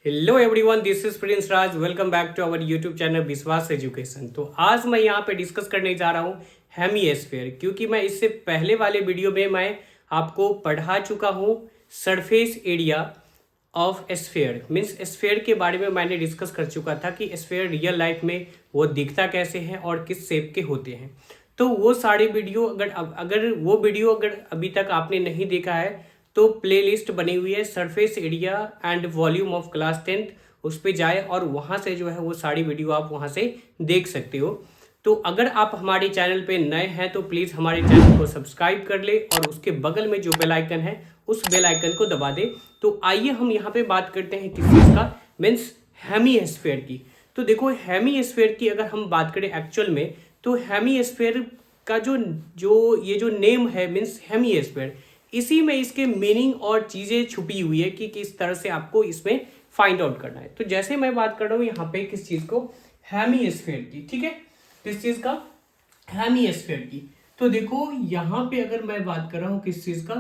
Hello everyone, this is Prince Raj. Welcome back to our YouTube channel Vishwas Education. तो आज मैं यहाँ पे डिस्कस करने जा रहा हूँ हेमिस्फीयर, क्योंकि मैं इससे पहले वाले वीडियो में मैं आपको पढ़ा चुका हूँ surface area of sphere. Means sphere के बारे में मैंने डिस्कस कर चुका था कि स्फीयर रियल लाइफ में वो दिखता कैसे है और किस शेप के होते हैं। तो वो सारे वीडियो अगर अभी तक आपने नहीं देखा है तो प्लेलिस्ट बनी हुई है surface area and volume of class 10th, उस पर जाए और वहाँ से जो है वो सारी वीडियो आप वहाँ से देख सकते हो। तो अगर आप हमारे चैनल पे नए हैं तो प्लीज़ हमारे चैनल को सब्सक्राइब कर ले और उसके बगल में जो बेल आइकन है उस बेल आइकन को दबा दे। तो आइए हम यहाँ पे बात करते हैं किस चीज़ का, मीन्स हेमिस्फीयर की। तो देखो, हेमिस्फीयर की अगर हम बात करें एक्चुअल में, तो हेमिस्फीयर का जो नेम है मीन्स हेमिस्फीयर, इसी में इसके मीनिंग और चीज़ें छुपी हुई है कि किस तरह से आपको इसमें फाइंड आउट करना है। तो जैसे मैं बात कर रहा हूँ यहाँ पे किस चीज़ को, हेमिस्फीयर की, ठीक है, किस चीज़ का, हेमिस्फीयर की। तो देखो यहाँ पे अगर मैं बात कर रहा हूँ किस चीज़ का,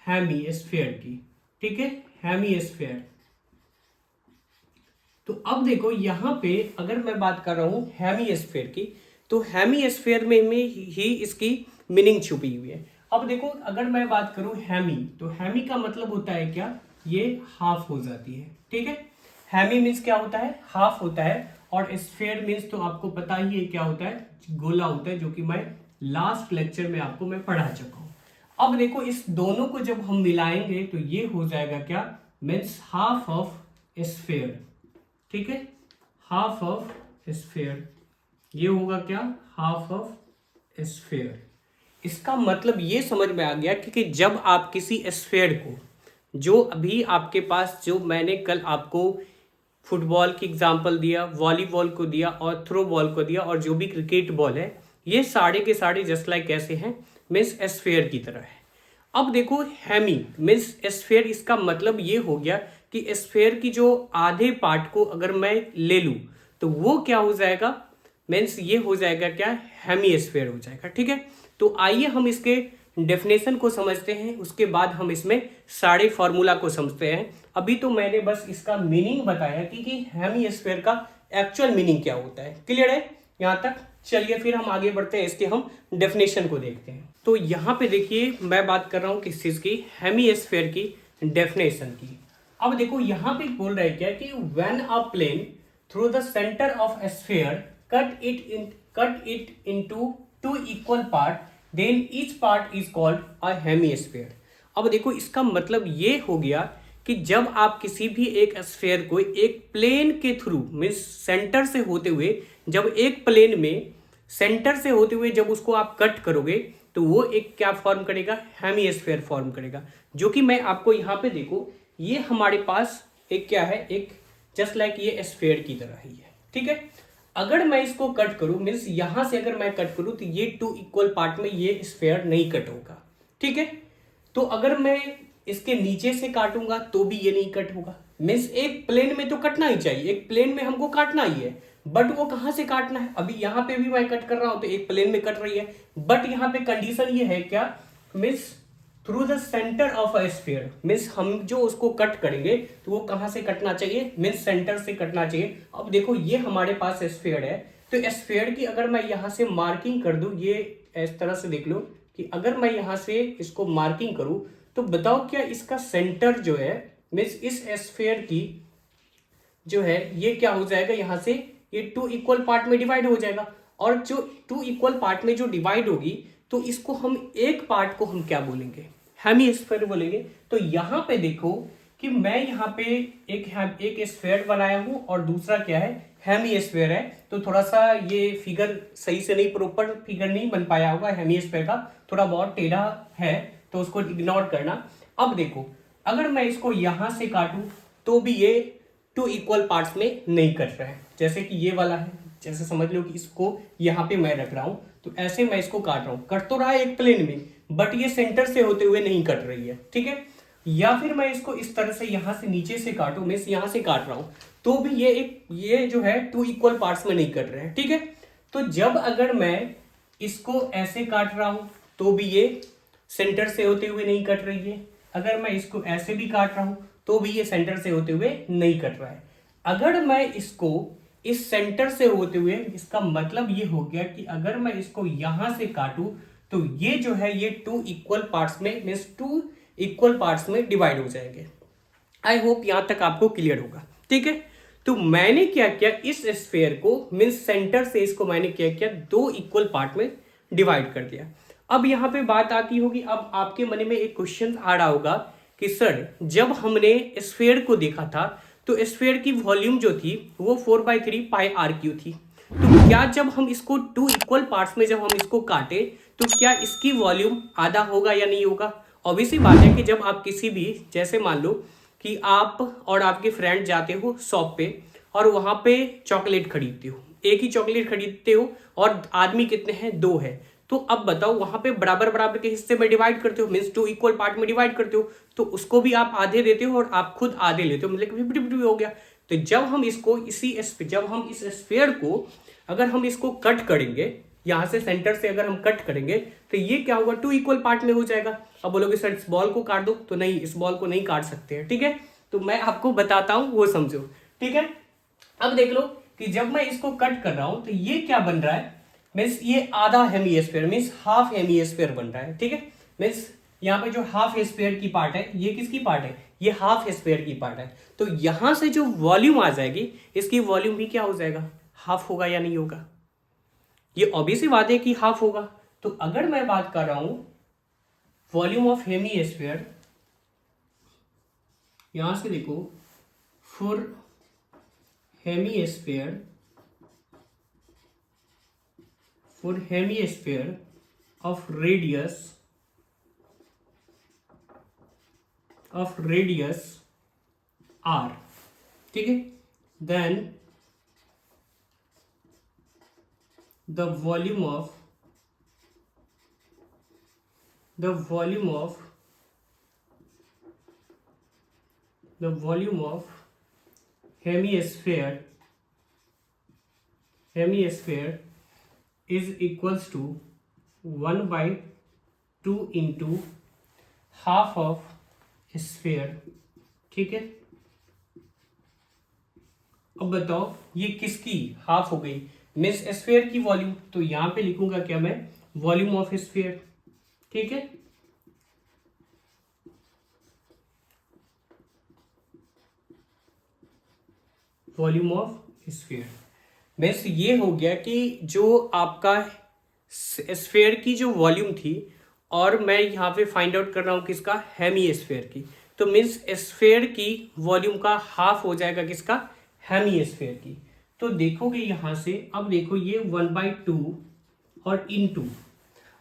हेमिस्फीयर की, ठीक है, हेमिस्फीयर। तो अब देखो यहाँ पे अगर मैं बात कर रहा हूँ हेमिस्फीयर की, तो हेमिस्फीयर में ही इसकी मीनिंग छुपी हुई है। अब देखो, अगर मैं बात करूँ हेमी, तो हेमी का मतलब होता है क्या, ये हाफ हो जाती है, ठीक है। हेमी मीन्स क्या होता है, हाफ होता है। और स्फीयर मीन्स तो आपको पता ही है क्या होता है, गोला होता है, जो कि मैं लास्ट लेक्चर में आपको मैं पढ़ा चुका हूँ। अब देखो, इस दोनों को जब हम मिलाएंगे तो ये हो जाएगा क्या, मीन्स हाफ ऑफ स्फीयर, ठीक है, हाफ ऑफ स्फीयर। ये होगा क्या, हाफ ऑफ स्फीयर। इसका मतलब ये समझ में आ गया कि जब आप किसी स्फीयर को, जो अभी आपके पास, जो मैंने कल आपको फुटबॉल की एग्जांपल दिया, वॉलीबॉल को दिया और थ्रो बॉल को दिया और जो भी क्रिकेट बॉल है, ये सारे के सारे जस्ट लाइक कैसे हैं, मीन्स स्फीयर की तरह है। अब देखो, हेमी मीन्स स्फीयर, इसका मतलब ये हो गया कि स्फीयर की जो आधे पार्ट को अगर मैं ले लूं तो वो क्या हो जाएगा, मीन्स ये हो जाएगा क्या, हेमिस्फीयर हो जाएगा, ठीक है। तो आइए हम इसके डेफिनेशन को समझते हैं, उसके बाद हम इसमें सारे फॉर्मूला को समझते हैं। अभी तो मैंने बस इसका मीनिंग बताया कि हेमिस्फीयर का एक्चुअल मीनिंग क्या होता है। क्लियर है यहाँ तक? चलिए फिर हम आगे बढ़ते हैं, इसके हम डेफिनेशन को देखते हैं। तो यहाँ पे देखिए, मैं बात कर रहा हूँ किस चीज की, हेमिस्फीयर की डेफिनेशन की। अब देखो यहाँ पे बोल रहा है क्या कि when a plane through the centre of sphere cut it into two equal part, then each part is called a hemisphere। अब देखो, इसका मतलब ये हो गया कि जब आप किसी भी एक स्फीयर को एक प्लेन के थ्रू मीन्स सेंटर से होते हुए, जब एक प्लेन में सेंटर से होते हुए जब उसको आप कट करोगे तो वो एक क्या फॉर्म करेगा, हेमिस्फीयर फॉर्म करेगा। जो कि मैं आपको यहाँ पे देखो, ये हमारे पास एक क्या है, एक जस्ट लाइक ये स्फीयर की तरह ही है, ठीक है। अगर मैं इसको कट करूं, मीन्स यहां से अगर मैं कट करूं तो ये टू इक्वल पार्ट में ये स्फीयर नहीं कट होगा, ठीक है। तो अगर मैं इसके नीचे से काटूंगा तो भी ये नहीं कट होगा। मीन्स एक प्लेन में तो कटना ही चाहिए, एक प्लेन में हमको काटना ही है, बट वो कहां से काटना है। अभी यहां पे भी मैं कट कर रहा हूं तो एक प्लेन में कट रही है, बट यहां पे कंडीशन ये है क्या, means through the centre of a sphere. Means हम जो उसको कट करेंगे तो वो कहां से कटना चाहिए, मीन्स सेंटर से कटना चाहिए। अब देखो, ये हमारे पास स्फीयर है, तो स्फीयर की अगर मैं यहां से मार्किंग कर दूं, ये इस तरह से देख लो कि अगर मैं यहां से इसको मार्किंग करूं तो बताओ क्या इसका सेंटर जो है, मीन्स इस स्फीयर की जो है ये क्या हो जाएगा, यहां से ये टू इक्वल पार्ट में डिवाइड हो जाएगा। और जो टू इक्वल पार्ट में जो डिवाइड होगी तो इसको हम एक पार्ट को हम क्या बोलेंगे, हेमिस्फीयर बोलेंगे। तो यहां पे देखो कि मैं यहाँ पे एक स्फीयर बनाया हूं और दूसरा क्या है, हेमिस्फीयर है। तो थोड़ा सा ये फिगर सही से नहीं, प्रॉपर फिगर नहीं बन पाया होगा हेमिस्फीयर का, थोड़ा बहुत टेढ़ा है, तो उसको इग्नोर करना। अब देखो, अगर मैं इसको यहां से काटूं तो भी ये टू इक्वल पार्ट्स में नहीं कट रहा है। जैसे कि ये वाला है, जैसे समझ लो कि इसको यहाँ पे मैं रख रहा हूं, तो ऐसे मैं इसको काट रहा हूं, कट तो रहा है एक प्लेन में, बट ये सेंटर से होते हुए नहीं कट रही है, ठीक है। या फिर मैं इसको इस तरह से यहां से नीचे से काटूं, मैं यहां से काट रहा हूं तो भी ये जो है टू इक्वल पार्ट्स में नहीं कट रहे हैं, ठीक है। तो जब अगर मैं इसको ऐसे काट रहा हूं तो भी ये सेंटर से होते हुए नहीं कट रही है, अगर मैं इसको ऐसे भी काट रहा हूं तो भी ये सेंटर से होते हुए नहीं कट रहा है। अगर मैं इसको इस सेंटर से होते हुए, इसका मतलब ये हो गया कि अगर मैं इसको यहां से काटूं तो ये जो है ये टू इक्वल पार्ट्स में, मीन्स टू इक्वल पार्ट्स में डिवाइड हो जाएंगे। आई होप यहां तक आपको क्लियर होगा, ठीक है। तो मैंने क्या किया, इस स्फीयर को मीन्स सेंटर से इसको मैंने क्या किया, दो इक्वल पार्ट में डिवाइड कर दिया। अब यहां पे बात आती होगी, अब आपके मन में एक क्वेश्चन आ रहा होगा कि सर जब हमने स्फीयर को देखा था तो स्फीयर की वॉल्यूम जो थी वो 4/3 पाई आर क्यू थी। तो क्या जब हम इसको टू इक्वल पार्ट्स में जब हम इसको काटे तो क्या इसकी वॉल्यूम आधा होगा या नहीं होगा? ऑब्वियसली बात है कि जब आप किसी भी, जैसे मान लो कि आप और आपके फ्रेंड जाते हो शॉप पे और वहां पे चॉकलेट खरीदते हो, एक ही चॉकलेट खरीदते हो और आदमी कितने हैं, दो है। तो अब बताओ वहां पे बराबर बराबर के हिस्से में डिवाइड करते हो, मीन्स टू इक्वल पार्ट में डिवाइड करते हो, तो उसको भी आप आधे देते हो और आप खुद आधे लेते हो, मतलब 50-50 हो गया। तो जब हम इसको जब हम इस स्फीयर को अगर हम इसको कट करेंगे, यहां से सेंटर से अगर हम कट करेंगे तो ये क्या होगा, टू इक्वल पार्ट में हो जाएगा। अब बोलोगे सर इस बॉल को काट दो, तो नहीं, इस बॉल को नहीं काट सकते हैं, ठीक है। तो मैं आपको बताता हूं, वो समझो, ठीक है। अब देख लो कि जब मैं इसको कट कर रहा हूं तो ये क्या बन रहा है, मीन्स ये आधा हेमीस्फीयर, मीन्स हाफ हेमीस्फीयर बन रहा है, ठीक है। मीन्स यहाँ पे जो हाफ स्फीयर की पार्ट है, ये किसकी पार्ट है, ये हाफ स्फीयर की पार्ट है। तो यहां से जो वॉल्यूम आ जाएगी, इसकी वॉल्यूम भी क्या हो जाएगा, हाफ होगा या नहीं होगा? ये ऑब्वियसली बात है कि हाफ होगा। तो अगर मैं बात कर रहा हूं वॉल्यूम ऑफ हेमीस्फीयर, यहां से देखो, for hemisphere, for hemisphere of radius r, ठीक है, then the volume of hemisphere is equals to 1/2 into half of sphere, ठीक है। अब बताओ ये किसकी हाफ हो गई, मिस स्फीयर की वॉल्यूम, तो यहां पे लिखूंगा क्या मैं, वॉल्यूम ऑफ स्फीयर, ठीक है। वॉल्यूम ऑफ स्फीयर मीन्स ये हो गया कि जो आपका स्फीयर की जो वॉल्यूम थी, और मैं यहाँ पे फाइंड आउट कर रहा हूँ किसका, हेमीस्फीयर की, तो मीन्स स्फीयर की वॉल्यूम का हाफ हो जाएगा किसका, हेमीस्फीयर की। तो देखोगे यहाँ से, अब देखो ये 1/2 और इनटू,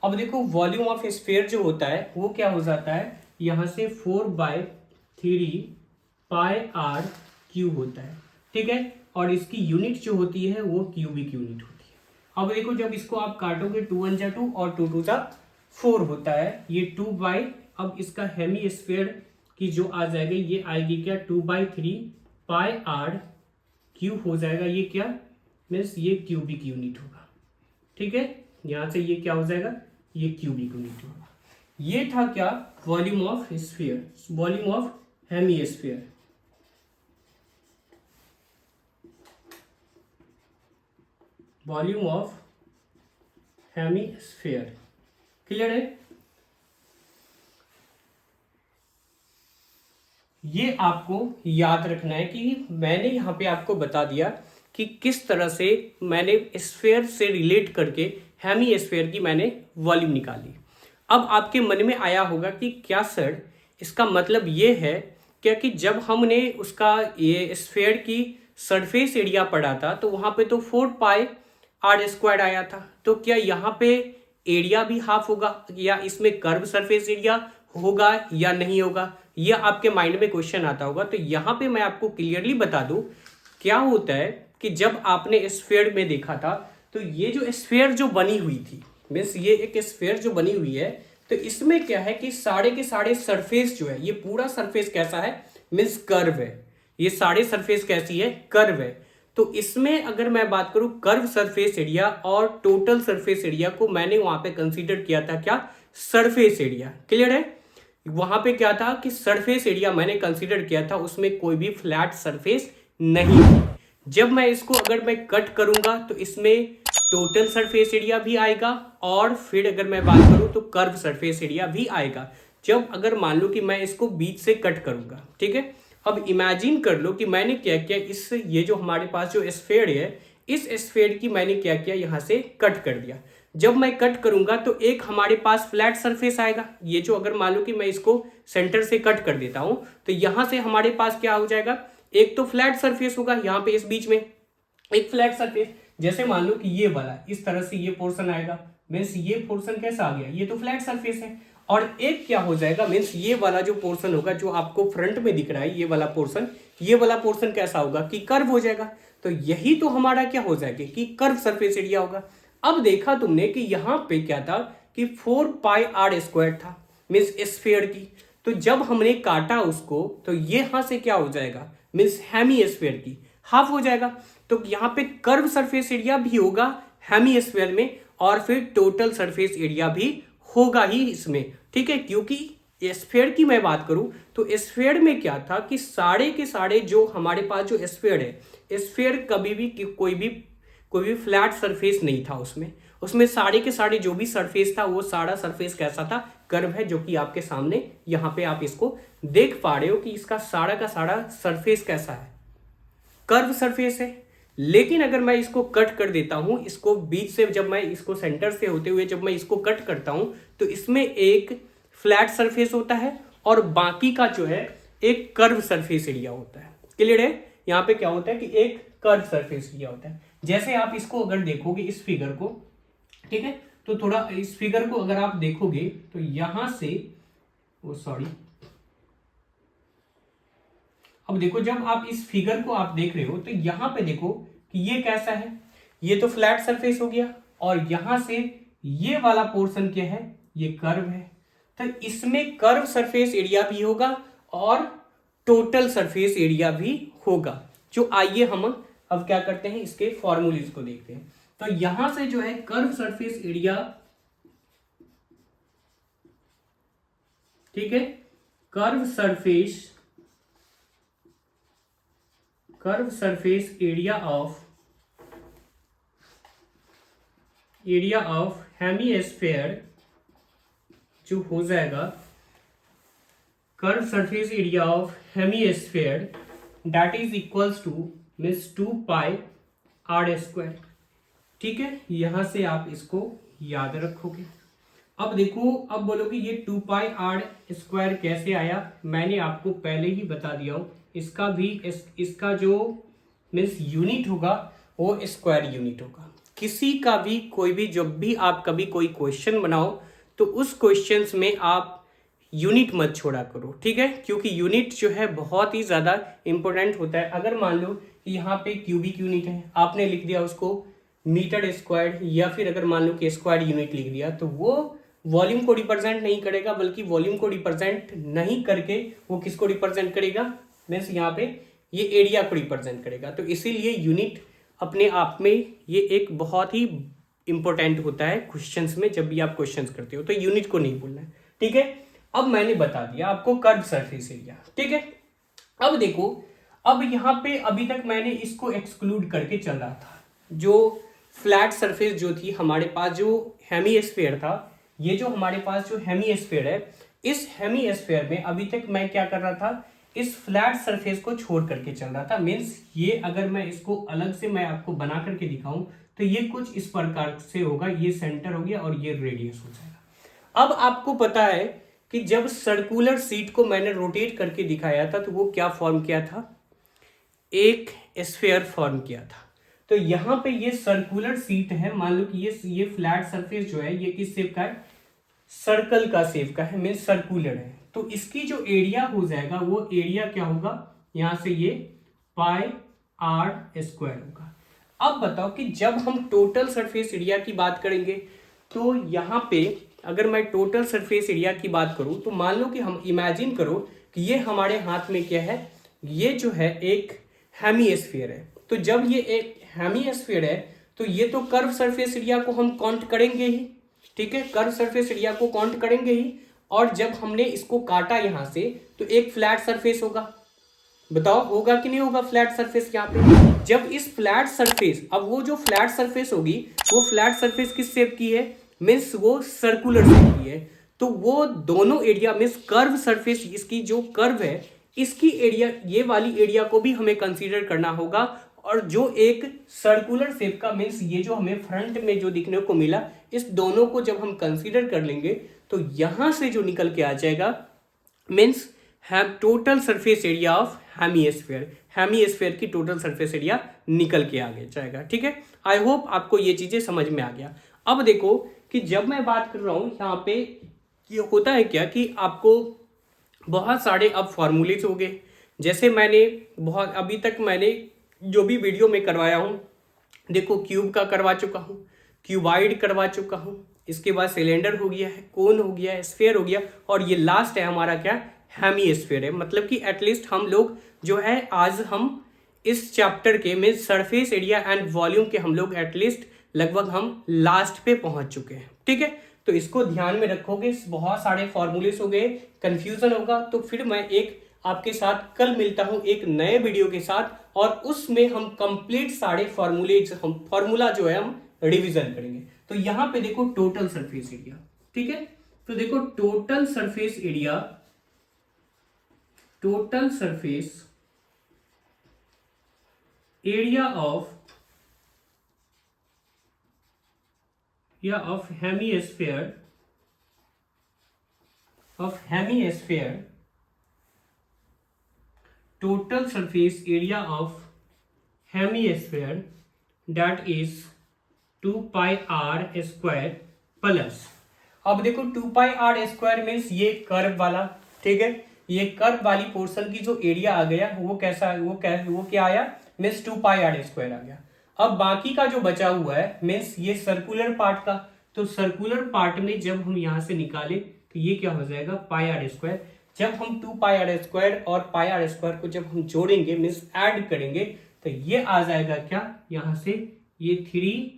अब देखो वॉल्यूम ऑफ स्फीयर जो होता है वो क्या हो जाता है, यहाँ से 4/3 पाई आर क्यूब होता है, ठीक है। और इसकी यूनिट जो होती है वो क्यूबिक यूनिट होती है। अब देखो जब इसको आप काटोगे, 2 1 जा 2 और 2 2 जा 4 होता है, ये 2 अब इसका हेमीस्फीयर की जो आ जाएगा ये आएगी क्या, 2/3 पाई आर क्यूब हो जाएगा, ये क्या मीन्स ये क्यूबिक यूनिट होगा, ठीक है। यहां से ये क्या हो जाएगा, ये क्यूबिक यूनिट होगा। ये था क्या, volume of sphere, volume of hemisphere. Volume of hemisphere, clear है। ये आपको याद रखना है कि मैंने यहां पे आपको बता दिया कि किस तरह से मैंने स्फीयर से रिलेट करके हेमीस्फीयर की मैंने वॉल्यूम निकाली। अब आपके मन में आया होगा कि क्या सर इसका मतलब ये है क्या कि जब हमने उसका ये स्फीयर की सरफेस एरिया पढ़ा था तो वहां पे तो 4πr² आया था, तो क्या यहाँ पे एरिया भी हाफ होगा या इसमें कर्व सरफेस एरिया होगा या नहीं होगा, यह आपके माइंड में क्वेश्चन आता होगा। तो यहाँ पे मैं आपको क्लियरली बता दूं क्या होता है कि जब आपने स्फीयर में देखा था तो ये जो स्फीयर जो बनी हुई थी, मीन्स ये एक स्फीयर जो बनी हुई है, तो इसमें क्या है कि सारे के सारे सरफेस जो है, ये पूरा सरफेस कैसा है, मीन्स कर्व है, ये सारे सरफेस कैसी है, कर्व है। तो इसमें अगर मैं बात करूं कर्व सरफेस एरिया और टोटल सरफेस एरिया को मैंने वहां पे कंसीडर किया था क्या, सरफेस एरिया, क्लियर है। वहां पे क्या था कि सरफेस एरिया मैंने कंसीडर किया था, उसमें कोई भी फ्लैट सरफेस नहीं है। जब मैं इसको अगर मैं कट करूंगा तो इसमें टोटल सरफेस एरिया भी आएगा और फिर अगर मैं बात करूं तो कर्व सरफेस एरिया भी आएगा, जब अगर मान लो कि मैं इसको बीच से कट करूंगा। ठीक है, अब इमेजिन कर लो कि मैंने क्या किया, इस ये जो हमारे पास जो स्फीयर है, इस स्फीयर की मैंने क्या किया, यहां से कट कर दिया। जब मैं कट करूंगा तो एक हमारे पास फ्लैट सरफेस आएगा। ये जो अगर मान लो कि मैं इसको सेंटर से कट कर देता हूं तो यहां से हमारे पास क्या हो जाएगा, एक तो फ्लैट सरफेस होगा यहाँ पे, इस बीच में एक फ्लैट सरफेस। जैसे मान लो कि ये वाला इस तरह से ये पोर्शन आएगा, मीन्स ये पोर्शन कैसा आ गया, ये तो फ्लैट सरफेस है। और एक क्या हो जाएगा, मीन्स ये वाला जो पोर्शन होगा जो आपको फ्रंट में दिख रहा है, ये वाला पोर्शन कैसा होगा कि कर्व हो जाएगा। तो यही तो हमारा क्या हो जाएगा कि कर्व सरफेस एरिया होगा। अब देखा तुमने कि यहाँ पे क्या था कि 4πr² था, मीन्स स्फीयर की। तो जब हमने काटा उसको तो ये यहां से क्या हो जाएगा, मीन्स हेमी स्फीयर की हाफ हो जाएगा। तो यहाँ पे कर्व सरफेस एरिया भी होगा हेमी स्फीयर में और फिर टोटल सरफेस एरिया भी होगा ही इसमें। ठीक है, क्योंकि स्फीयर की मैं बात करूं तो स्फीयर में क्या था कि सारे के सारे जो हमारे पास जो स्फीयर है, स्फीयर कभी भी कोई भी फ्लैट सरफेस नहीं था उसमें सारे के सारे जो भी सरफेस था वो सारा सरफेस कैसा था, कर्व है, जो कि आपके सामने यहाँ पे आप इसको देख पा रहे हो कि इसका सारा का सारा सरफेस कैसा है, कर्व सरफेस है। लेकिन अगर मैं इसको कट कर देता हूं, इसको बीच से, जब मैं इसको सेंटर से होते हुए जब मैं इसको कट करता हूं तो इसमें एक फ्लैट सरफेस होता है और बाकी का जो है एक कर्व सरफेस एरिया होता है। क्लियर है, यहाँ पे क्या होता है कि एक कर्व सरफेस एरिया होता है। जैसे आप इसको अगर देखोगे इस फिगर को, ठीक है, तो थोड़ा इस फिगर को अगर आप देखोगे तो यहां से अब देखो, जब आप इस फिगर को आप देख रहे हो तो यहां पे देखो कि ये कैसा है, ये तो फ्लैट सरफेस हो गया और यहां से ये वाला पोर्शन क्या है, ये कर्व है। तो इसमें कर्व सरफेस एरिया भी होगा और टोटल सरफेस एरिया भी होगा। जो आइए हम अब क्या करते हैं, इसके फॉर्मूलेज को देखते हैं। तो यहां से जो है कर्व सरफेस एरिया, ठीक है, curve surface area of hemisphere जो हो जाएगा, curve surface area of hemisphere that is equals two means 2πr²। ठीक है, यहां से आप इसको याद रखोगे। अब देखो, अब बोलोगे ये 2πr² कैसे आया, मैंने आपको पहले ही बता दिया हूं। इसका जो मीन्स यूनिट होगा वो स्क्वायर यूनिट होगा। किसी का भी कोई भी, जब भी आप कभी कोई क्वेश्चन बनाओ तो उस क्वेश्चंस में आप यूनिट मत छोड़ा करो। ठीक है, क्योंकि यूनिट जो है बहुत ही ज्यादा इंपॉर्टेंट होता है। अगर मान लो कि यहाँ पे क्यूबिक यूनिट है, आपने लिख दिया उसको मीटर स्क्वायर, या फिर अगर मान लो कि स्क्वायर यूनिट लिख दिया, तो वो वॉल्यूम को रिप्रेजेंट नहीं करेगा, बल्कि वॉल्यूम को रिप्रेजेंट नहीं करके वो किसको रिप्रेजेंट करेगा, मीन्स यहाँ पे ये एरिया को रिप्रेजेंट करेगा। तो इसीलिए यूनिट अपने आप में ये एक बहुत ही इंपॉर्टेंट होता है क्वेश्चंस में। जब भी आप क्वेश्चंस करते हो तो यूनिट को नहीं भूलना है। ठीक है, अब मैंने बता दिया आपको कर्व सरफेस एरिया। ठीक है, अब देखो, अब यहाँ पे अभी तक मैंने इसको एक्सक्लूड करके चल रहा था। जो फ्लैट सरफेस जो थी हमारे पास, जो हेमीस्फीयर था, ये जो हमारे पास जो हेमीस्फीयर है, इस हेमीस्फीयर में अभी तक मैं क्या कर रहा था, इस फ्लैट सरफेस को छोड़ करके चल रहा था। मीन्स ये अगर मैं इसको अलग से मैं आपको बना करके दिखाऊं तो ये कुछ इस प्रकार से होगा, ये सेंटर हो गया और ये रेडियस हो जाएगा। अब आपको पता है कि जब सर्कुलर सीट को मैंने रोटेट करके दिखाया था तो वो क्या फॉर्म किया था, एक स्फीयर फॉर्म किया था। तो यहाँ पे ये सर्कुलर सीट है, मान लो कि ये फ्लैट सरफेस जो है ये किस शेप का है, सर्कल का शेप का है, मीन्स सर्कुलर है। तो इसकी जो एरिया हो जाएगा वो एरिया क्या होगा, यहां से ये πr² होगा। अब बताओ कि जब हम टोटल सरफेस एरिया की बात करेंगे तो यहाँ पे अगर मैं टोटल सरफेस एरिया की बात करूं तो मान लो कि हम इमेजिन करो कि ये हमारे हाथ में क्या है, ये जो है एक हेमीस्फीयर है। तो जब ये एक हेमीस्फीयर है तो ये तो कर्व सरफेस एरिया को हम काउंट करेंगे ही। ठीक है, कर्व सरफेस एरिया को काउंट करेंगे ही। और जब हमने इसको काटा यहां से तो एक फ्लैट सरफेस होगा, बताओ होगा कि नहीं होगा फ्लैट सरफेस यहाँ पे। जब इस फ्लैट सरफेस, अब वो जो फ्लैट सरफेस होगी वो फ्लैट सरफेस किस शेप की है, मीन्स वो सर्कुलर शेप की है। तो वो दोनों एरिया मीन्स कर्व सरफेस, इसकी जो कर्व है इसकी एरिया, ये वाली एरिया को भी हमें कंसीडर करना होगा। और जो एक सर्कुलर शेप का मीन्स ये जो हमें फ्रंट में जो दिखने को मिला, इस दोनों को जब हम कंसीडर कर लेंगे तो यहां से जो निकल के आ जाएगा means total surface area of hemisphere, hemisphere की टोटल सरफेस एरिया निकल के आगे जाएगा। ठीक है, आई होप आपको ये चीजें समझ में आ गया। अब देखो कि जब मैं बात कर रहा हूं यहाँ पे, ये होता है क्या कि आपको बहुत सारे अब फॉर्मूलेज हो गए। जैसे मैंने बहुत अभी तक मैंने जो भी वीडियो में करवाया हूँ, देखो क्यूब का करवा चुका हूँ, क्यूबाइड करवा चुका हूँ, इसके बाद सिलेंडर हो गया है, कोन हो गया है, स्फीयर हो गया, और ये लास्ट है हमारा क्या, हेमिस्फीयर है। मतलब कि एटलीस्ट हम लोग जो है आज हम इस चैप्टर के में सरफेस एरिया एंड वॉल्यूम के हम लोग एटलीस्ट लगभग हम लास्ट पे पहुंच चुके हैं। ठीक है, तो इसको ध्यान में रखोगे, बहुत सारे फॉर्मूलेस हो गए, कंफ्यूजन होगा तो फिर मैं एक आपके साथ कल मिलता हूं एक नए वीडियो के साथ, और उसमें हम कंप्लीट सारे फॉर्मूला जो है हम रिवीजन करेंगे। तो यहां पे देखो टोटल सरफेस एरिया, ठीक है, तो देखो total surface area, total surface area of hemisphere, total surface area of hemisphere that is 2 pi r square plus, अब देखो 2 pi r स्क्वायर मीन्स ये कर्व वाला, ठीक है, ये कर्व वाली पोर्शन की जो एरिया आ गया वो कैसा, वो क्या आया मीन्स 2 pi r स्क्वायर आ गया। अब बाकी का जो बचा हुआ है मीन्स ये सर्कुलर पार्ट का, तो सर्कुलर पार्ट में जब हम यहां से निकाले तो ये क्या हो जाएगा पाई आर स्क्वायर। जब हम 2 पाई आर स्क्वायर और पाई आर स्क्वायर को जब हम जोड़ेंगे मीन्स ऐड करेंगे तो ये आ जाएगा क्या, यहां से ये 3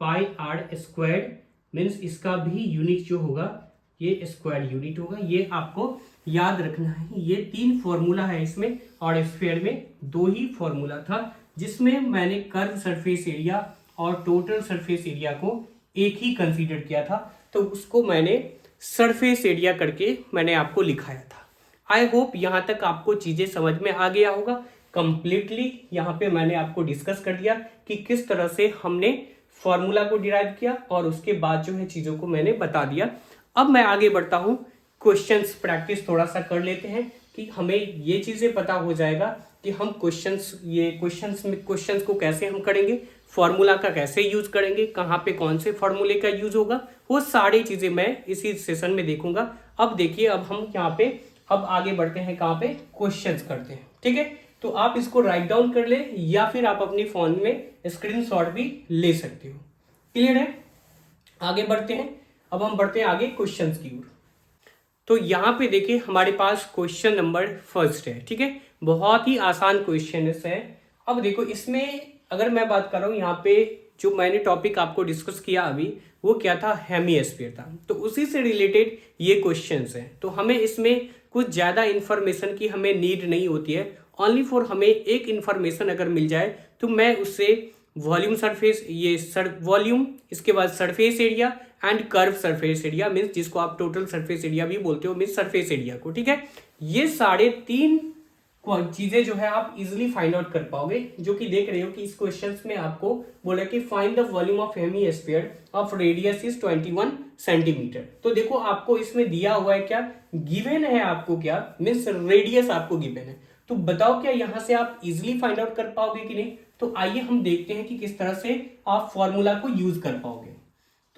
पाई आर स्क्वायर मीन्स इसका भी यूनिट जो होगा ये स्क्वायर यूनिट होगा। ये आपको याद रखना है, ये 3 फॉर्मूला है इसमें, और स्फीयर में 2 ही फॉर्मूला था जिसमें मैंने कर्व सरफेस एरिया और टोटल सरफेस एरिया को एक ही कंसीडर किया था, तो उसको मैंने सरफेस एरिया करके मैंने आपको लिखाया था। आई होप यहां तक आपको चीजें समझ में आ गया होगा कंप्लीटली। यहाँ पे मैंने आपको डिस्कस कर दिया कि किस तरह से हमने फॉर्मूला को डिराइव किया और उसके बाद जो है चीजों को मैंने बता दिया। अब मैं आगे बढ़ता हूँ, क्वेश्चंस प्रैक्टिस थोड़ा सा कर लेते हैं कि हमें ये चीजें पता हो जाएगा कि हम क्वेश्चंस को कैसे हम करेंगे, फॉर्मूला का कैसे यूज करेंगे, कहाँ पे कौन से फॉर्मूले का यूज होगा, वो सारी चीजें मैं इसी सेशन में देखूंगा। अब देखिए, अब हम यहाँ पे अब आगे बढ़ते हैं, कहाँ पे क्वेश्चंस करते हैं। ठीक है, तो आप इसको राइट डाउन कर ले या फिर आप अपनी फोन में स्क्रीनशॉट भी ले सकते हो। क्लियर है, आगे बढ़ते हैं। अब हम बढ़ते हैं आगे क्वेश्चंस की ओर। तो यहाँ पे देखिए हमारे पास क्वेश्चन नंबर फर्स्ट है। ठीक है, बहुत ही आसान क्वेश्चन है। अब देखो इसमें अगर मैं बात कर रहा हूँ, यहाँ पे जो मैंने टॉपिक आपको डिस्कस किया अभी वो क्या था, हेमिस्फीयर था, तो उसी से रिलेटेड ये क्वेश्चंस हैं। तो हमें इसमें कुछ ज़्यादा इन्फॉर्मेशन की हमें नीड नहीं होती है, ओनली फॉर हमें एक इन्फॉर्मेशन अगर मिल जाए तो मैं उससे वॉल्यूम सरफेस, वॉल्यूम, इसके बाद surface area and curve surface area means जिसको आप टोटल सरफेस एरिया भी बोलते हो, मीन्स सरफेस एरिया को, ठीक है, ये साढ़े 3 चीजें जो है आप इजिली फाइंड आउट कर पाओगे। जो कि देख रहे हो कि इस क्वेश्चंस में आपको बोला कि find the volume of hemisphere of radius is 21 centimetre. तो देखो आपको इसमें दिया हुआ है क्या, गिवन है आपको क्या, मीन्स रेडियस आपको गिवन है। तो बताओ क्या यहां से आप इजिली फाइंड आउट कर पाओगे कि नहीं। तो आइए हम देखते हैं कि किस तरह से आप फॉर्मूला को यूज कर पाओगे।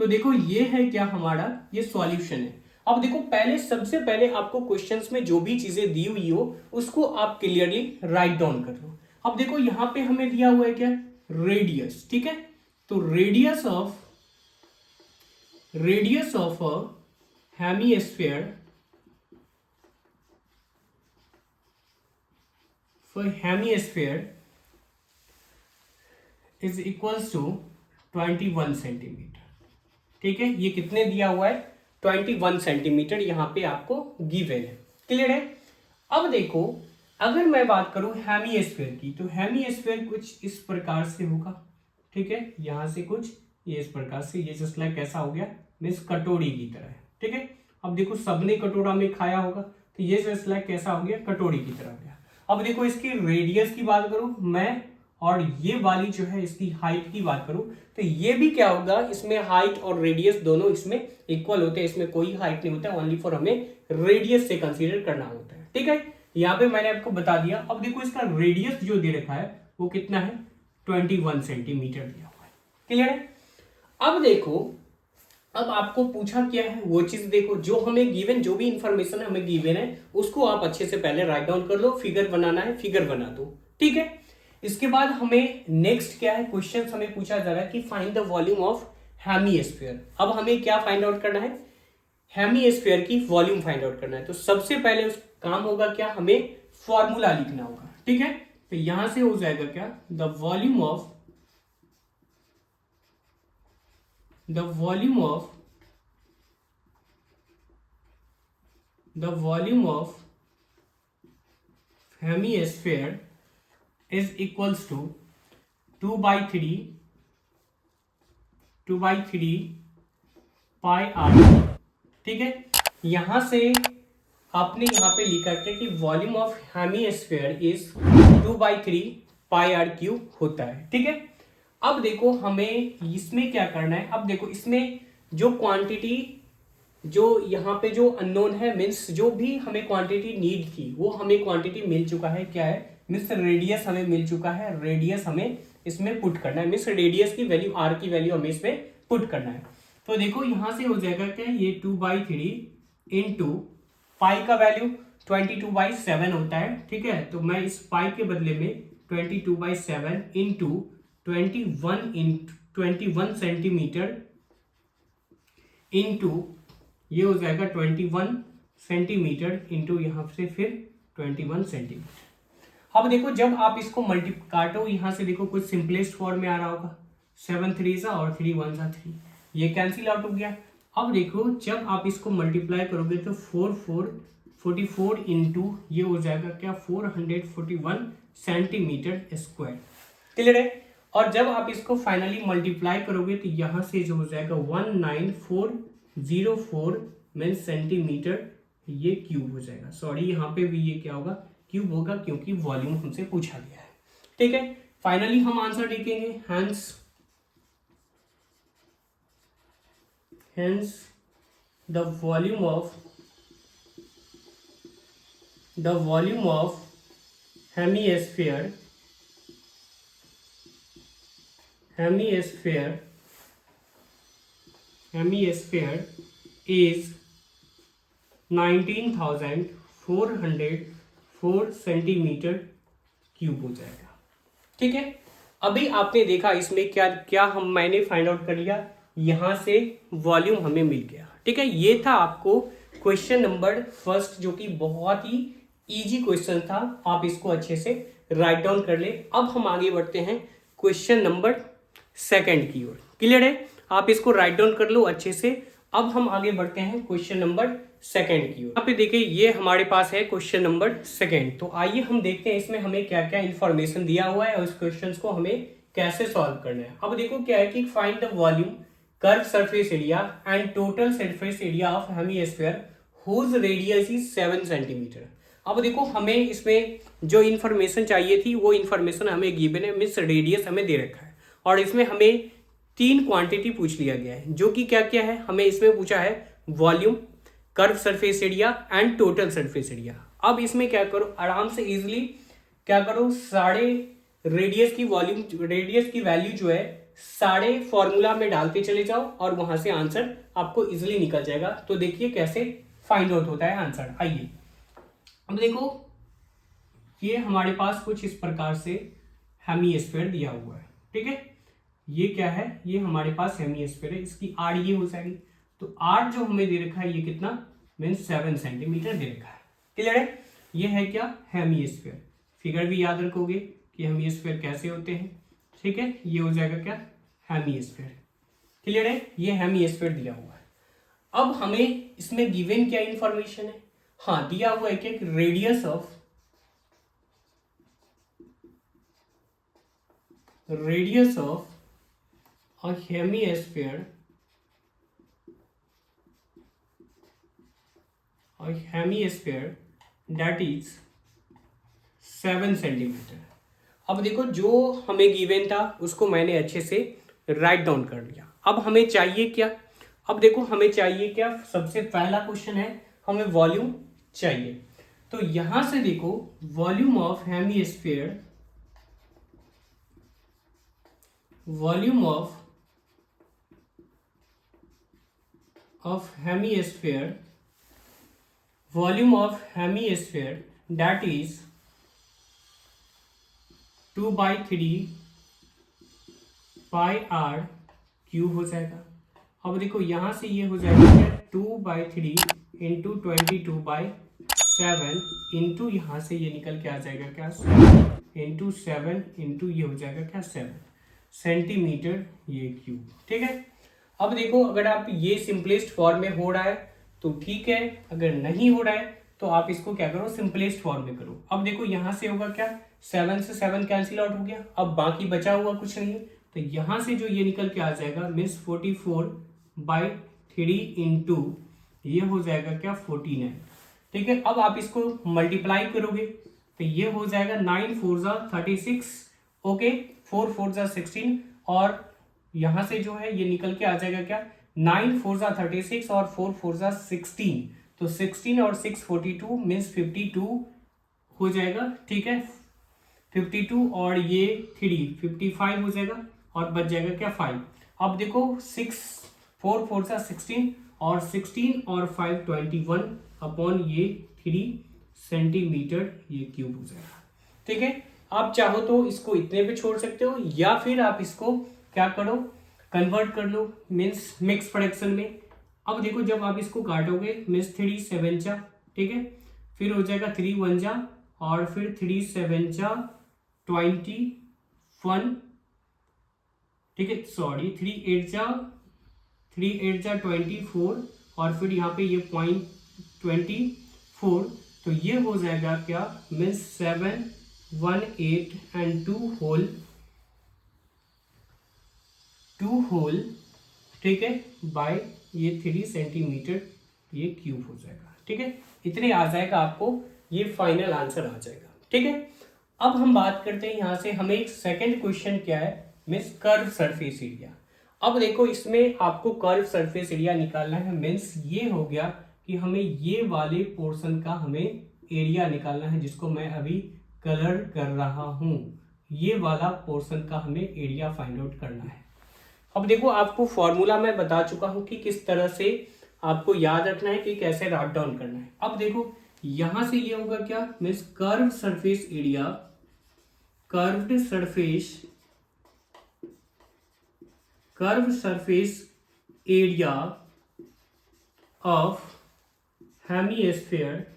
तो देखो ये है क्या हमारा, ये सॉल्यूशन है। अब देखो पहले, सबसे पहले आपको क्वेश्चंस में जो भी चीजें दी हुई हो उसको आप क्लियरली राइट डाउन कर लो। अब देखो यहां पे हमें दिया हुआ है क्या, रेडियस, ठीक है, तो radius of a hemisphere is equals to 21 centimetre. ठीक है, ये कितने दिया हुआ है, 21 सेंटीमीटर यहाँ पे आपको गिवन है। क्लियर है। अब देखो अगर मैं बात करूं हेमिस्फीयर की, तो हेमिस्फीयर कुछ इस प्रकार से होगा, ठीक है, यहां से कुछ ये इस प्रकार से, ये जस्ट लाइक कैसा हो गया, मीन्स कटोरी की तरह है, ठीक है। अब देखो सबने कटोरा में खाया होगा, तो ये जस्ट लाइक कैसा हो गया, कटोरी की तरह हो गया। अब देखो इसकी रेडियस की बात करूं मैं, और ये वाली जो है इसकी हाइट की बात करूं, तो ये भी क्या होगा, इसमें हाइट और रेडियस दोनों इसमें इक्वल होते हैं, इसमें कोई हाइट नहीं होता, ओनली फॉर हमें रेडियस से कंसीडर करना होता है, ठीक है। यहाँ पे मैंने आपको बता दिया। अब देखो इसका रेडियस जो दे रखा है वो कितना है, 21 सेंटीमीटर दिया हुआ है, क्लियर है। अब देखो, अब आपको पूछा क्या है वो चीज देखो, जो हमें गिवन, जो भी इंफॉर्मेशन हमें गिवन है उसको आप अच्छे से पहले राइट डाउन कर लो, फिगर बनाना है फिगर बना दो, ठीक है। इसके बाद हमें नेक्स्ट क्या है, क्वेश्चन हमें पूछा जा रहा है कि find the volume of hemisphere. अब हमें क्या फाइंड आउट करना है, हेमिस्फीयर की वॉल्यूम फाइंड आउट करना है। तो सबसे पहले उस काम होगा क्या, हमें फॉर्मूला लिखना होगा, ठीक है। तो यहां से हो जाएगा क्या, the volume of the volume of hemisphere is equals to 2 by 3 pi r, ठीक है। यहां से आपने यहां पे लिखा है कि volume of hemisphere is 2/3 pi r cube होता है, ठीक है। अब देखो हमें इसमें क्या करना है, अब देखो इसमें जो क्वांटिटी, जो यहाँ पे जो अननोन है, मीन्स जो भी हमें क्वांटिटी नीड थी वो हमें क्वांटिटी मिल चुका है, क्या है, मीन्स रेडियस हमें मिल चुका है, रेडियस हमें इसमें पुट करना है, मीन्स रेडियस की वैल्यू, आर की वैल्यू हमें इसमें पुट करना है। तो देखो यहां से हो जाएगा क्या, ये 2/3 इंटू पाई का वैल्यू 22/7 होता है, ठीक है। तो मैं इस पाई के बदले में 22/7 इंटू 21 सेंटीमीटर इंटू ये हो जाएगा 21 सेंटीमीटर इंटू यहाँ से फिर 21 सेंटीमीटर। अब देखो जब आप इसको मल्टी काटो, यहाँ से देखो कुछ सिंपलेस्ट फॉर्म में आ रहा होगा, 7 3 और 3 1 3, ये कैंसिल आउट हो गया। अब देखो जब आप इसको मल्टीप्लाई करोगे तो 44 इंटू ये हो जाएगा क्या, 441 सेंटीमीटर स्क्वायर, क्लियर है। और जब आप इसको फाइनली मल्टीप्लाई करोगे तो यहां से जो हो जाएगा 19404 मीन सेंटीमीटर, ये क्यूब हो जाएगा। सॉरी यहाँ पे भी ये क्या होगा, क्यूब होगा, क्योंकि वॉल्यूम हमसे पूछा गया है, ठीक है। फाइनली हम आंसर लिखेंगे, hence the volume of hemisphere is 19,404 centimetre cube हो जाएगा, ठीक है। अभी आपने देखा इसमें क्या क्या हम मैंने फाइंड आउट कर लिया, यहां से वॉल्यूम हमें मिल गया, ठीक है। ये था आपको क्वेश्चन नंबर फर्स्ट, जो कि बहुत ही इजी क्वेश्चन था, आप इसको अच्छे से राइट डाउन कर ले। अब हम आगे बढ़ते हैं क्वेश्चन नंबर सेकंड की ओर, क्लियर है, आप इसको राइट डाउन कर लो अच्छे से। अब हम आगे बढ़ते हैं क्वेश्चन नंबर सेकंड की ओर। यहाँ पे देखिए ये हमारे पास है क्वेश्चन नंबर सेकंड। तो आइए हम देखते हैं इसमें हमें क्या क्या इंफॉर्मेशन दिया हुआ है और इस क्वेश्चन को हमें कैसे सॉल्व करना है। अब देखो क्या है कि find the volume, curve surface area and total surface area of hemisphere whose radius is 7 centimetre. अब देखो हमें इसमें जो इन्फॉर्मेशन चाहिए थी वो इन्फॉर्मेशन हमें गिवन है, मीन्स रेडियस हमें दे रखा है, और इसमें हमें 3 क्वांटिटी पूछ लिया गया है, जो कि क्या क्या है, हमें इसमें पूछा है volume, curve surface area and total surface area. अब इसमें क्या करो, आराम से इजीली क्या करो, सारे रेडियस की वैल्यू जो है सारे फॉर्मूला में डालते चले जाओ और वहां से आंसर आपको इजीली निकल जाएगा। तो देखिए कैसे फाइंड आउट होता है आंसर। आइए अब देखो, ये हमारे पास कुछ इस प्रकार से हेमिस्फीयर दिया हुआ है, ठीक है। ये क्या है, ये हमारे पास हेमिस्फीयर है, इसकी आर ये हो जाएगी। तो आर जो हमें दे रखा है ये कितना, मीन्स 7 सेंटीमीटर दे रखा है, क्लियर है। ये है क्या, हेमिस्फीयर। फिगर भी याद रखोगे कि हेमिस्फीयर कैसे होते हैं, ठीक है। ये हो जाएगा क्या, हेमिस्फीयर, क्लियर है। ये हेमिस्फीयर दिया हुआ है। अब हमें इसमें गिवन क्या इंफॉर्मेशन है, हाँ दिया हुआ है कि radius of radius of a hemisphere that is 7 centimetre. अब देखो जो हमें गिवन था उसको मैंने अच्छे से राइट डाउन कर लिया। अब हमें चाहिए क्या? अब देखो हमें चाहिए क्या? सबसे पहला क्वेश्चन है हमें वॉल्यूम चाहिए। तो यहां से देखो volume of hemisphere, volume of hemisphere, volume of hemisphere that is 2/3 pi r cube हो जाएगा। अब देखो यहां से ये हो जाएगा क्या? 2/3 इंटू 22/7 इंटू यहाँ से ये निकल के आ जाएगा क्या? 7 × 7 इंटू ये हो जाएगा क्या? 7 सेंटीमीटर ये क्यूब। ठीक है। अब देखो अगर आप ये सिंपलेस्ट फॉर्म में हो रहा है तो ठीक है, अगर नहीं हो रहा है तो आप इसको क्या करो? सिंपलेस्ट फॉर्म में करो। अब देखो यहां से होगा क्या? 7 से 7 कैंसिल आउट हो गया। अब बाकी बचा हुआ कुछ नहीं है, तो यहां से जो ये निकल के आ जाएगा मीन्स 44/3 इंटू ये हो जाएगा क्या? 49। ठीक है। अब आप इसको मल्टीप्लाई करोगे तो ये हो जाएगा 9 4 जा 36, ओके, 4 4 जा 16, और यहां से जो है ये निकल के आ जाएगा क्या? 9 4 जा 36 और 4 4 जा 16, तो 16 और 6 42 मीन्स 52 हो जाएगा। ठीक है, 52 और ये 3 55 हो जाएगा और बच जाएगा क्या? 5। अब देखो 6 4 4 जा 16 और 16 और 5 21 अपॉन ये 3 सेंटीमीटर ये क्यूब हो जाएगा। ठीक है। आप चाहो तो इसको इतने पे छोड़ सकते हो या फिर आप इसको क्या करो? कन्वर्ट कर लो मीन्स मिक्स फ्रैक्शन में। अब देखो जब आप इसको काटोगे मीन्स 3 7 जा, ठीक है, फिर हो जाएगा 3 1 जा और फिर 3 7 जा 21, ठीक है, सॉरी 3 8 जा 24 और फिर यहाँ पे ये 0.24, तो ये हो जाएगा क्या? मीन्स 7 1 8 एंड 2 होल, ठीक है, बाय ये 3 सेंटीमीटर ये क्यूब हो जाएगा। ठीक है, इतने आ जाएगा आपको, ये फाइनल आंसर आ जाएगा। ठीक है। अब हम बात करते हैं यहाँ से हमें एक सेकंड क्वेश्चन क्या है? Means curve surface area. अब देखो इसमें आपको कर्व सरफेस एरिया निकालना है। मीन्स ये हो गया कि हमें ये वाले पोर्शन का हमें एरिया निकालना है, जिसको मैं अभी कलर कर रहा हूं। ये वाला पोर्शन का हमें एरिया फाइंड आउट करना है। अब देखो आपको फॉर्मूला मैं बता चुका हूं कि किस तरह से आपको याद रखना है कि कैसे राइट डाउन करना है। अब देखो यहां से ये होगा क्या? Means curve surface area, curved surface area of hemisphere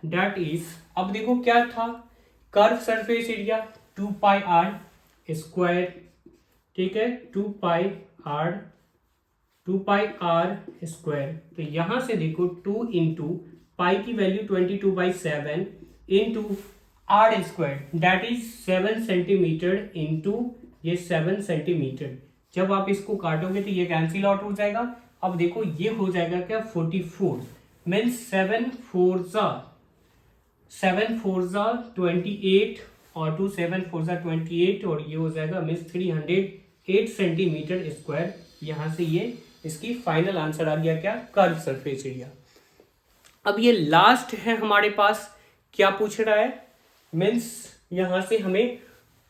that is, अब देखो क्या था? Curve surface area 2 pi r square, ठीक है, 2 पाई आर स्क्वायर। तो यहां से देखो 2 इंटू पाई की value 22/7 into r square that is 7 centimetre into ये 7 सेंटीमीटर। जब आप इसको काटोगे तो ये कैंसिल आउट हो जाएगा। अब देखो ये हो जाएगा क्या? 44 मीन्स 7 4 जा 28 और 2 7 4 जा 28 और ये हो जाएगा मीन्स 308 सेंटीमीटर स्क्वायर। यहां से ये इसकी फाइनल आंसर आ गया क्या? Curve surface area. अब ये लास्ट है हमारे पास, क्या पूछ रहा है? मीन्स यहां से हमें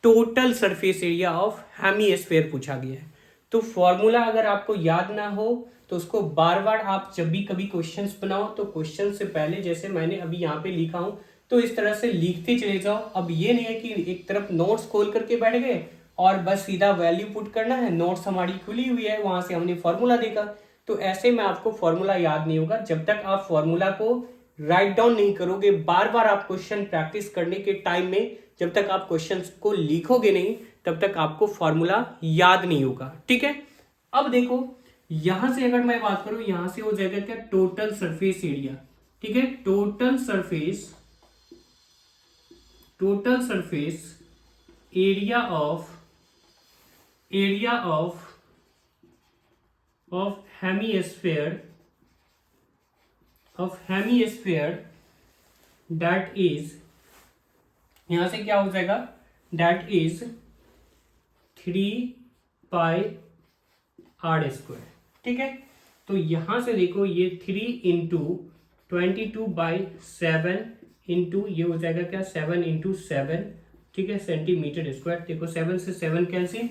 total surface area of hemisphere पूछा गया है। तो फॉर्मूला अगर आपको याद ना हो तो उसको बार बार आप जब भी कभी क्वेश्चंस बनाओ तो क्वेश्चन से पहले जैसे मैंने अभी यहाँ पे लिखा हूं तो इस तरह से लिखते चले जाओ। अब ये नहीं है कि एक तरफ नोट्स खोल करके बैठ गए और बस सीधा वैल्यू पुट करना है। नोट्स हमारी खुली हुई है, वहां से हमने फॉर्मूला देखा, तो ऐसे में आपको फॉर्मूला याद नहीं होगा जब तक आप फॉर्मूला को राइट डाउन नहीं करोगे। बार बार आप क्वेश्चन प्रैक्टिस करने के टाइम में जब तक आप क्वेश्चन को लिखोगे नहीं तब तक आपको फॉर्मूला याद नहीं होगा। ठीक है। अब देखो यहां से अगर मैं बात करूं, यहां से हो जाएगा क्या? Total surface area. ठीक है, total surface total surface area of hemisphere that is, यहां से क्या हो जाएगा, दैट इज 3πr²। ठीक है, तो यहां से देखो ये 3 इंटू 22/7 इंटू ये हो जाएगा क्या, 7 इंटू 7, ठीक है, सेंटीमीटर स्क्वायर। देखो 7 से 7 कैंसिल।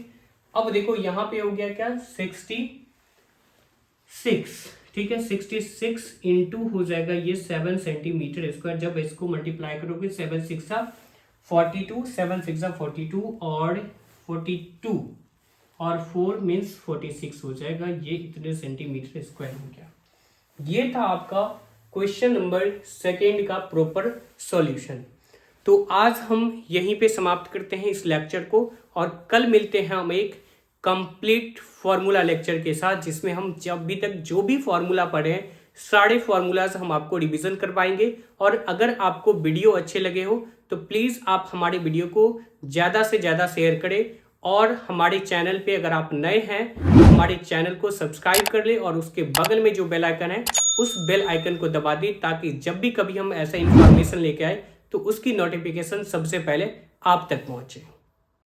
अब देखो यहाँ पे हो गया क्या, 66, ठीक है, 66 इंटू हो जाएगा ये 7 सेंटीमीटर स्क्वायर। जब इसको मल्टीप्लाई करोगे 7 6 42, 7 6 42 और 42 और 4 मीन्स 46 हो जाएगा। ये इतने सेंटीमीटर स्क्वायर हो गया। ये था आपका क्वेश्चन नंबर 2 का प्रॉपर सॉल्यूशन। तो आज हम यहीं पे समाप्त करते हैं इस लेक्चर को, और कल मिलते हैं हम एक कंप्लीट फॉर्मूला लेक्चर के साथ, जिसमें हम जब भी तक जो भी फॉर्मूला पढ़े हैं सारे फॉर्मूलाज हम आपको रिवीजन करवाएंगे। और अगर आपको वीडियो अच्छे लगे हो तो प्लीज़ आप हमारे वीडियो को ज़्यादा से ज़्यादा शेयर करें, और हमारे चैनल पे अगर आप नए हैं तो हमारे चैनल को सब्सक्राइब कर ले, और उसके बगल में जो बेल आइकन है उस बेल आइकन को दबा दें, ताकि जब भी कभी हम ऐसा इंफॉर्मेशन लेके आए तो उसकी नोटिफिकेशन सबसे पहले आप तक पहुंचे।